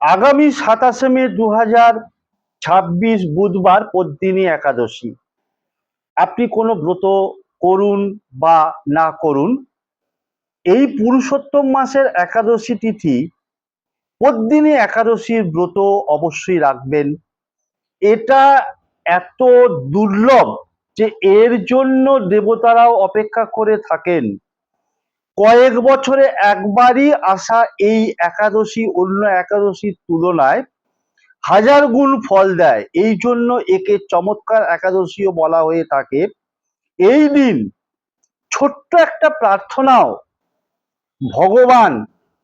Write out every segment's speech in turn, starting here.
আগামী 27 মে 2026 বুধবার পদ্মিনী একাদশী। আপনি কোনো ব্রত করুন বা না করুন, এই পুরুষোত্তম মাসের একাদশী তিথি পদ্মিনী একাদশীর ব্রত অবশ্যই রাখবেন। এটা এত দুর্লভ যে এর জন্য দেবতারাও অপেক্ষা করে থাকেন। কয়েক বছরে একবারই আসা এই একাদশী অন্য একাদশীর তুলনায় হাজার গুণ ফল দেয়। এই জন্য একে চমৎকার একাদশীও বলা হয়ে থাকে। এই দিন ছোট্ট একটা প্রার্থনাও ভগবান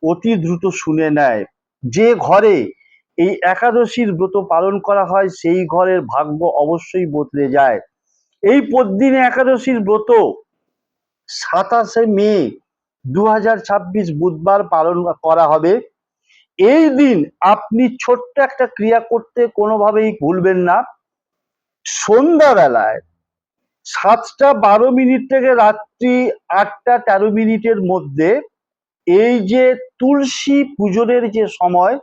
অতি দ্রুত শুনে নেয়। যে ঘরে এই একাদশীর ব্রত পালন করা হয় সেই ঘরের ভাগ্য অবশ্যই বদলে যায়। এই পদ্মিনী একাদশীর ব্রত 27 মে 2026 বুধবার পালন করা হবে। এই দিন আপনি ছোট্ট একটা ক্রিয়া করতে কোনোভাবেই ভুলবেন না। সন্ধ্যাবেলায় 7টা 12 মিনিট থেকে রাত্রি 8টা 13 মিনিটের মধ্যে এই যে তুলসী পূজনের যে সময়,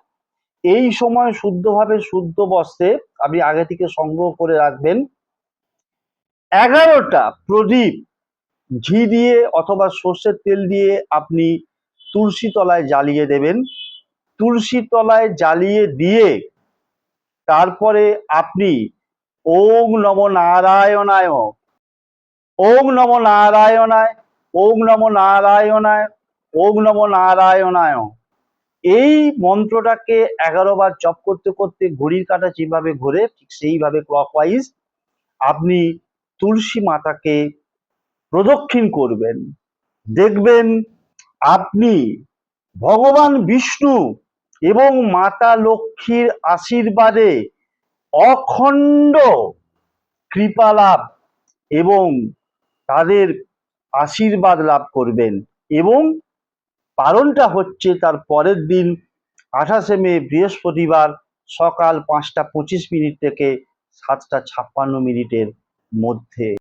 এই সময় শুদ্ধভাবে শুদ্ধ বস্ত্রে আপনি আগে থেকে সংগ্রহ করে রাখবেন। 11টা প্রদীপ ঘি দিয়ে অথবা সর্ষের তেল দিয়ে আপনি তুলসী তলায় জ্বালিয়ে দেবেন। তুলসী তলায় জ্বালিয়ে দিয়ে তারপরে আপনি ওম নমো নারায়ণায়, ওম নমো নারায়ণায়, ওম নমো নারায়ণায়, ওম নমো নারায়ণায়, এই মন্ত্রটাকে 11বার জপ করতে করতে ঘড়ির কাঁটা যেভাবে ঘোরে ঠিক সেইভাবে ক্লকওয়াইজ আপনি তুলসী মাতাকে প্রদক্ষিণ করবেন। দেখবেন আপনি ভগবান বিষ্ণু এবং মাতা লক্ষ্মীর আশীর্বাদে অখণ্ড কৃপা লাভ এবং তাদের আশীর্বাদ লাভ করবেন। এবং কারণটা হচ্ছে তার পরের দিন 28 মে বৃহস্পতিবার সকাল 5টা 25 মিনিট থেকে 7টা 56 মিনিটের মধ্যে।